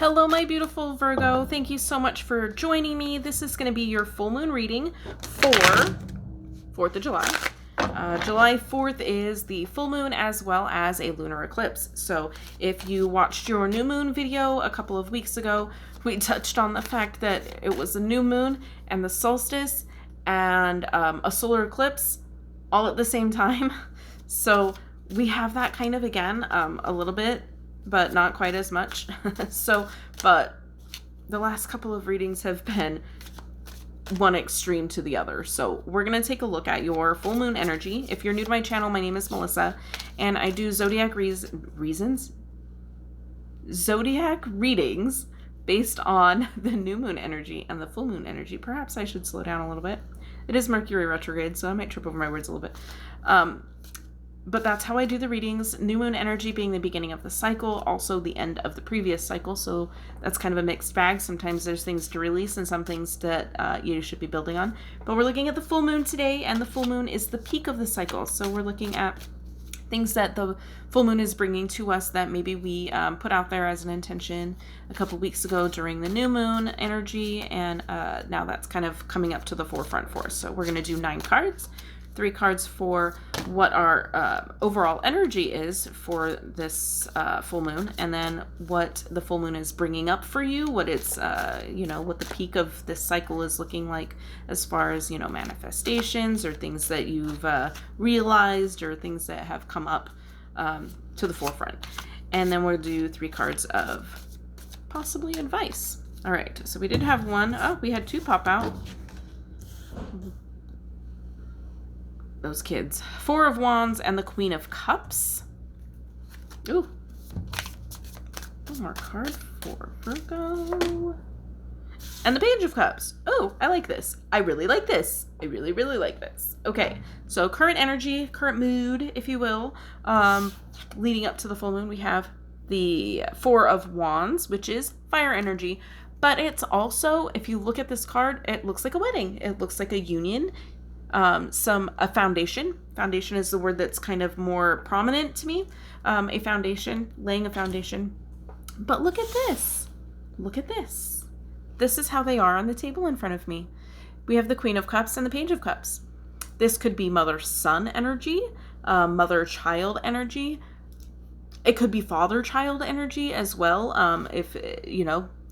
Hello, my beautiful Virgo. Thank you so much for joining me. This is going to be your full moon reading for 4th of July. July 4th is the full moon as well as a lunar eclipse. So if you watched your new moon video a couple of weeks ago, we touched on the fact that it was a new moon and the solstice and a solar eclipse all at the same time. So we have that kind of again a little bit, but not quite as much. But the last couple of readings have been one extreme to the other. So we're going to take a look at your full moon energy. If you're new to my channel, my name is Melissa, and I do zodiac zodiac readings based on the new moon energy and the full moon energy. Perhaps I should slow down a little bit. It is Mercury retrograde, so I might trip over my words a little bit. But that's how I do the readings. New moon energy being the beginning of the cycle, also the end of the previous cycle. So that's kind of a mixed bag. Sometimes there's things to release and some things that you should be building on. But we're looking at the full moon today, and the full moon is the peak of the cycle. So we're looking at things that the full moon is bringing to us that maybe we put out there as an intention a couple weeks ago during the new moon energy. And now that's kind of coming up to the forefront for us. So we're going to do 9 cards. 3 cards for what our overall energy is for this full moon, and then what the full moon is bringing up for you, what it's, what the peak of this cycle is looking like as far as, manifestations or things that you've realized or things that have come up to the forefront. And then we'll do 3 cards of possibly advice. All right, so we did have one. Oh, we had 2 pop out. Those kids. 4 of Wands and the Queen of Cups. Ooh. One more card for Virgo. And the Page of Cups. Oh, I like this. I really like this. I really, really like this. Okay, so current energy, current mood, if you will. Leading up to the full moon, we have the 4 of Wands, which is fire energy. But it's also, if you look at this card, it looks like a wedding. It looks like a union. A foundation. Foundation is the word that's kind of more prominent to me. A foundation, laying a foundation. But look at this. Look at this. This is how they are on the table in front of me. We have the Queen of Cups and the Page of Cups. This could be mother-son energy, mother-child energy. It could be father-child energy as well.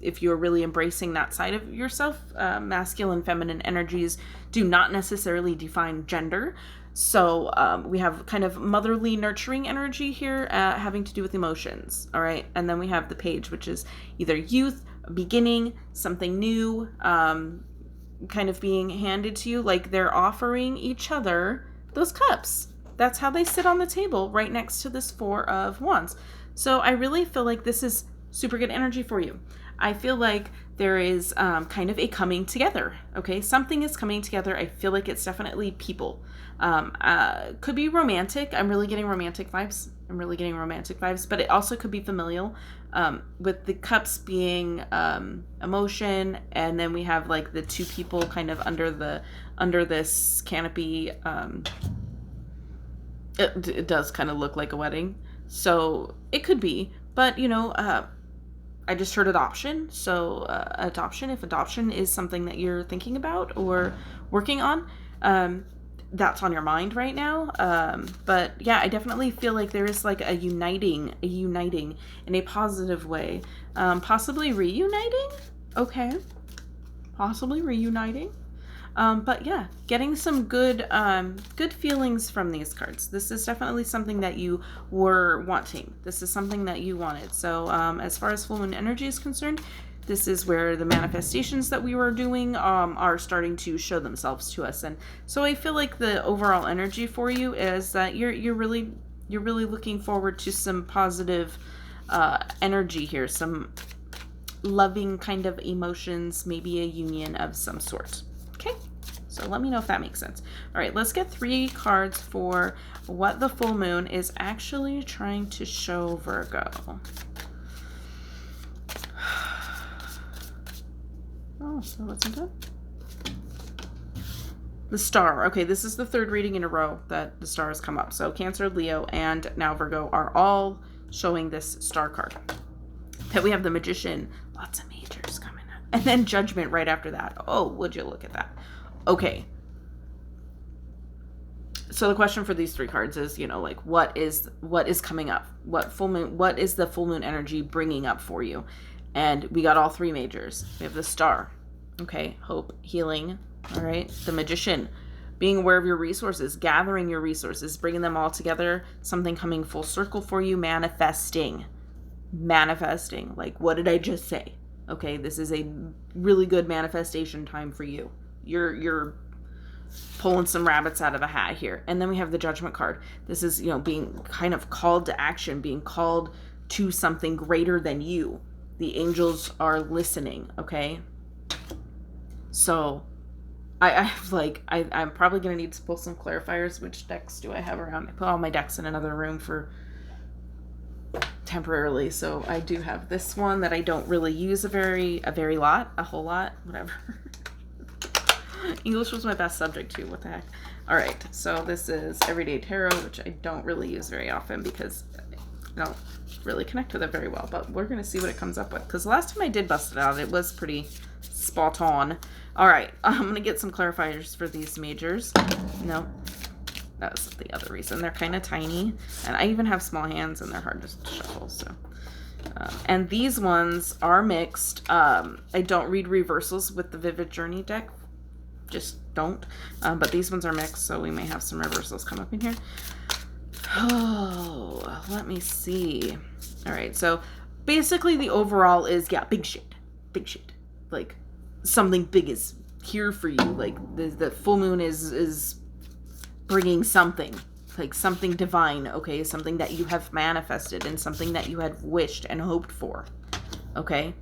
If you're really embracing that side of yourself. Masculine, feminine energies do not necessarily define gender. So we have kind of motherly, nurturing energy here having to do with emotions. All right. And then we have the Page, which is either youth, beginning, something new, kind of being handed to you. Like they're offering each other those cups. That's how they sit on the table right next to this 4 of Wands. So I really feel like this is super good energy for you. I feel like there is kind of a coming together, okay? Something is coming together. I feel like it's definitely people. Could be romantic. I'm really getting romantic vibes. But it also could be familial, with the cups being emotion, and then we have like the 2 people kind of under this canopy. It does kind of look like a wedding. So it could be, but I just heard adoption. So adoption, if adoption is something that you're thinking about or working on, that's on your mind right now. But yeah, I definitely feel like there is like a uniting in a positive way. Possibly reuniting. Okay. Possibly reuniting. But yeah, getting some good feelings from these cards. This is definitely something that you were wanting. This is something that you wanted. So as far as full moon energy is concerned, this is where the manifestations that we were doing are starting to show themselves to us. And so I feel like the overall energy for you is that you're really looking forward to some positive energy here, some loving kind of emotions, maybe a union of some sort. Okay, so let me know if that makes sense. All right, let's get 3 cards for what the full moon is actually trying to show Virgo. Oh, so what's it done? The Star. Okay, this is the 3rd reading in a row that the Star has come up. So Cancer, Leo, and now Virgo are all showing this Star card. Then we have the Magician. Lots of majors coming up. And then Judgment right after that. Oh, would you look at that? Okay. So the question for these 3 cards is, you know, like, what is coming up? What is the full moon energy bringing up for you? And we got all 3 majors. We have the Star. Okay. Hope, healing. All right. The Magician. Being aware of your resources, gathering your resources, bringing them all together, something coming full circle for you, manifesting. Like, what did I just say? Okay, this is a really good manifestation time for you. You're pulling some rabbits out of a hat here. And then we have the Judgment card. This is, you know, being kind of called to action, being called to something greater than you. The angels are listening, okay? So I'm probably going to need to pull some clarifiers. Which decks do I have around? I put all my decks in another room for temporarily. So I do have this one that I don't really use a whole lot, whatever. English was my best subject too. What the heck? All right. So this is Everyday Tarot, which I don't really use very often because I don't really connect with it very well. But we're going to see what it comes up with. Because the last time I did bust it out, it was pretty spot on. All right, I'm going to get some clarifiers for these majors. No, that's the other reason. They're kind of tiny, and I even have small hands, and they're hard to shuffle. So, and these ones are mixed. I don't read reversals with the Vivid Journey deck. Just don't. But these ones are mixed, so we may have some reversals come up in here. Oh, let me see. All right, so basically the overall is, yeah, big shit. Like, something big is here for you. Like the full moon is bringing something, like something divine, okay? Something that you have manifested and something that you had wished and hoped for, okay?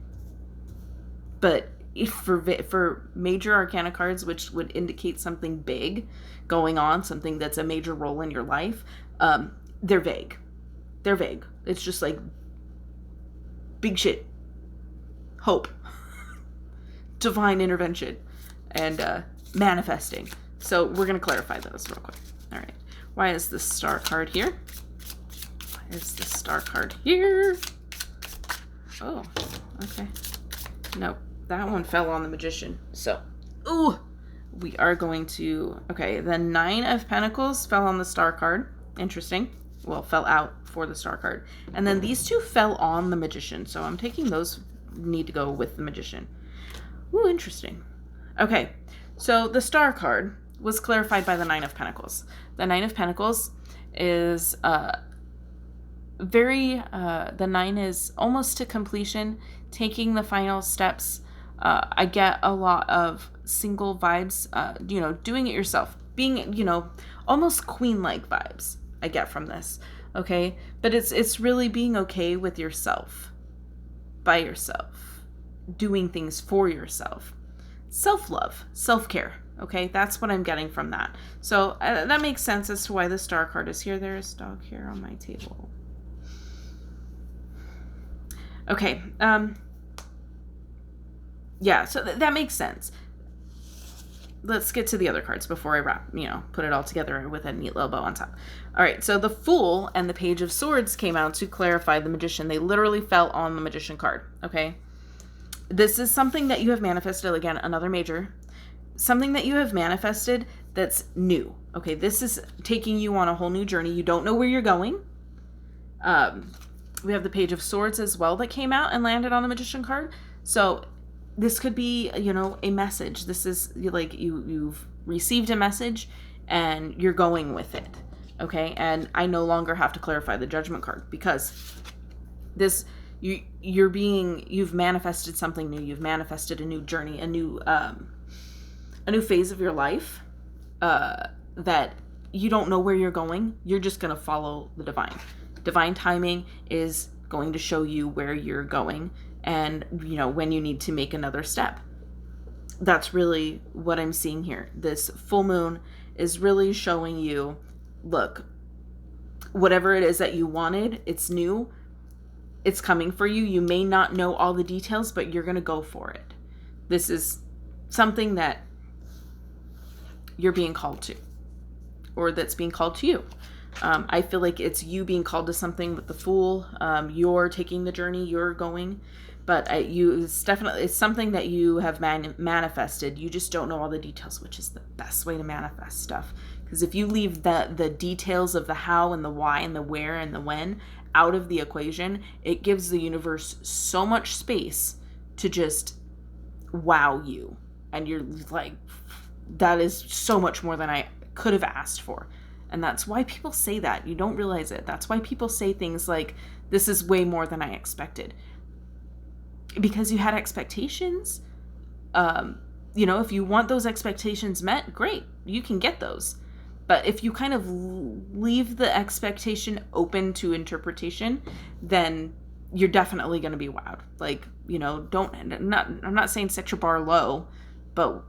But if for major arcana cards, which would indicate something big going on, something that's a major role in your life, they're vague. It's just like big shit, hope, divine intervention, and manifesting. So we're going to clarify those real quick. All right. Why is the Star card here? Oh, okay. Nope. That one fell on the Magician. So, ooh, we are going to, okay, the 9 of Pentacles fell on the Star card. Interesting. Well, fell out for the Star card. And then these 2 fell on the Magician. So I'm taking those, need to go with the Magician. Ooh, interesting. Okay, so the Star card was clarified by the 9 of Pentacles. The 9 of Pentacles is the 9 is almost to completion, taking the final steps. I get a lot of single vibes, doing it yourself, being, almost queen-like vibes I get from this, okay? But it's really being okay with yourself, by yourself, doing things for yourself. Self-love, self-care, okay? That's what I'm getting from that. So that makes sense as to why the Star card is here. There is dog hair on my table. Okay, yeah, so that makes sense. Let's get to the other cards before I wrap, put it all together with a neat little bow on top. All right, so the Fool and the Page of Swords came out to clarify the Magician. They literally fell on the Magician card, okay? This is something that you have manifested, again, another major. Something that you have manifested that's new, okay? This is taking you on a whole new journey. You don't know where you're going. We have the Page of Swords as well that came out and landed on the Magician card. So this could be, a message. This is like you've received a message and you're going with it, okay? And I no longer have to clarify the Judgment card because this... You've manifested something new. You've manifested a new journey, a new phase of your life, that you don't know where you're going. You're just going to follow the divine. Divine timing is going to show you where you're going and, when you need to make another step. That's really what I'm seeing here. This full moon is really showing you, look, whatever it is that you wanted, it's new. It's coming for you. You may not know all the details, but you're going to go for it. This is something that you're being called to, or that's being called to you. I feel like it's you being called to something with the Fool. You're taking the journey, you're going. But it's something that you have manifested. You just don't know all the details, which is the best way to manifest stuff. Because if you leave the details of the how and the why and the where and the when out of the equation, it gives the universe so much space to just wow you. And you're like, that is so much more than I could have asked for. And that's why people say that. You don't realize it. That's why people say things like, this is way more than I expected. Because you had expectations. If you want those expectations met, great. You can get those. But if you kind of leave the expectation open to interpretation, then you're definitely going to be wowed. Like, I'm not saying set your bar low, but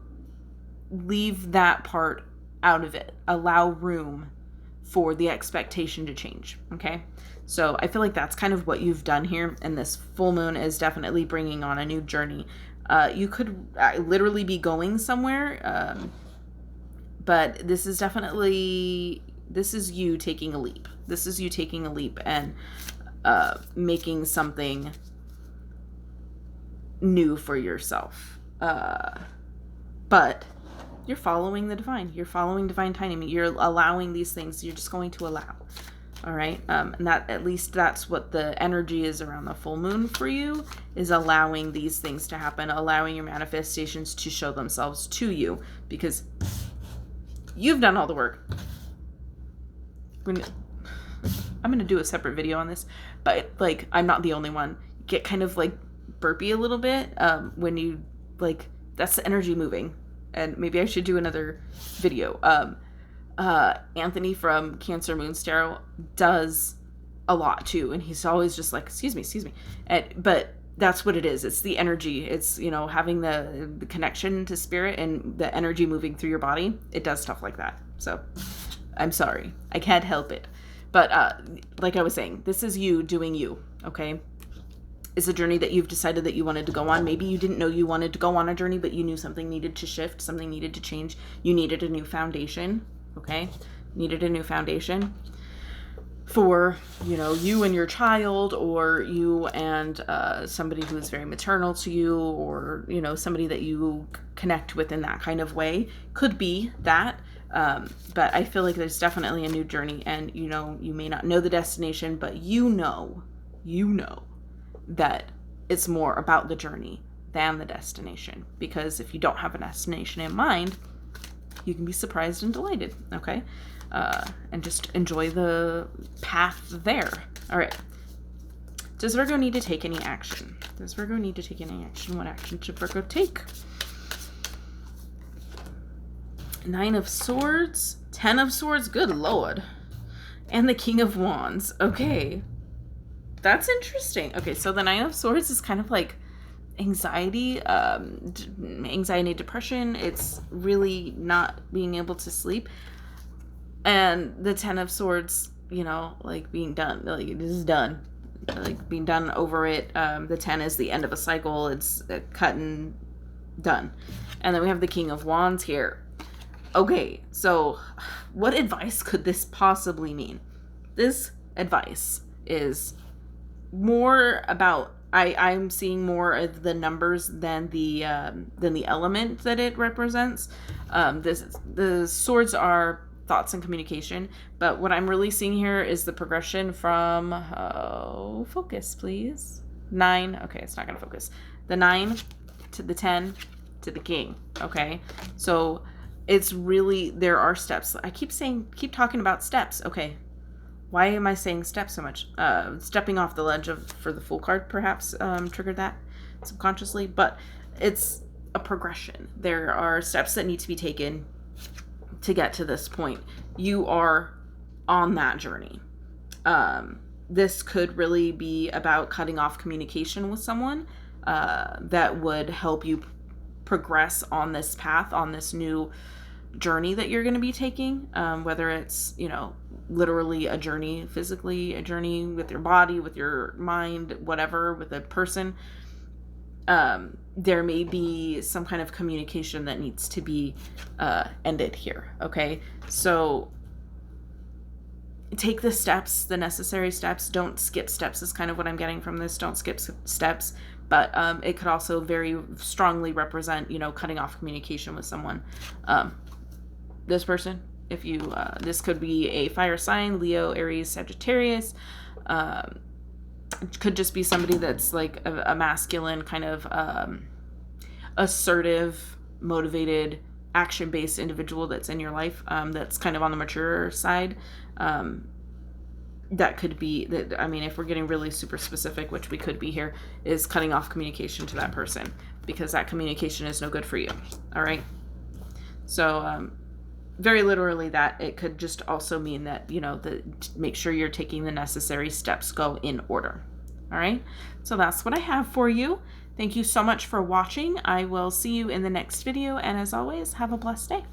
leave that part out of it. Allow room for the expectation to change. Okay. So I feel like that's kind of what you've done here. And this full moon is definitely bringing on a new journey. You could literally be going somewhere. But this is you taking a leap. This is you taking a leap and making something new for yourself. But you're following the divine. You're following divine timing. You're allowing these things. You're just going to allow. All right. And that, at least that's what the energy is around the full moon for you, is allowing these things to happen, allowing your manifestations to show themselves to you, because you've done all the work. I'm going to do a separate video on this, but like, I'm not the only one. Get kind of like burpy a little bit when you like, that's the energy moving. And maybe I should do another video. Anthony from Cancer Moon's Tarot does a lot too. And he's always just like, excuse me. But that's what it is. It's the energy. It's, having the connection to spirit and the energy moving through your body. It does stuff like that. So I'm sorry. I can't help it. But like I was saying, this is you doing you, okay? It's a journey that you've decided that you wanted to go on. Maybe you didn't know you wanted to go on a journey, but you knew something needed to shift, something needed to change. You needed a new foundation, okay? Needed a new foundation for, you and your child, or you and somebody who is very maternal to you, or, somebody that you connect with in that kind of way. Could be that. But I feel like there's definitely a new journey, and, you may not know the destination, but you know that it's more about the journey than the destination. Because if you don't have a destination in mind, you can be surprised and delighted, okay? And just enjoy the path there. All right. Does Virgo need to take any action? What action should Virgo take? 9 of Swords, 10 of Swords, good Lord. And the King of Wands. Okay. That's interesting. Okay, so the 9 of Swords is kind of like anxiety, depression. It's really not being able to sleep. And the 10 of Swords, like being done. Like, this is done. Like, being done over it. The 10 is the end of a cycle. It's cut and done. And then we have the King of Wands here. Okay, so what advice could this possibly mean? This advice is more about, I'm seeing more of the numbers than the element that it represents. The swords are thoughts and communication, but what I'm really seeing here is the progression from focus please, 9. Okay, it's not gonna focus. The 9 to the 10 to the King. Okay, so it's really, there are steps. I keep talking about steps. Okay, why am I saying steps so much? Stepping off the ledge for the Fool card perhaps triggered that subconsciously, but it's a progression. There are steps that need to be taken to get to this point. You are on that journey. This could really be about cutting off communication with someone that would help you progress on this path, on this new journey that you're going to be taking, whether it's, literally a journey, physically a journey with your body, with your mind, whatever, with a person. There may be some kind of communication that needs to be ended here. Okay, so take the steps, the necessary steps. Don't skip steps is kind of what I'm getting from this. Don't skip steps. But it could also very strongly represent, you know, cutting off communication with someone. This person, if you, this could be a fire sign, Leo, Aries, Sagittarius. It could just be somebody that's like a masculine kind of assertive, motivated, action-based individual that's in your life, that's kind of on the mature side. That could be that. I mean, if we're getting really super specific, which we could be here, is cutting off communication to that person, because that communication is no good for you. All right. So very literally, that it could just also mean that, you know, make sure you're taking the necessary steps, go in order. All right. So that's what I have for you. Thank you so much for watching. I will see you in the next video. And as always, have a blessed day.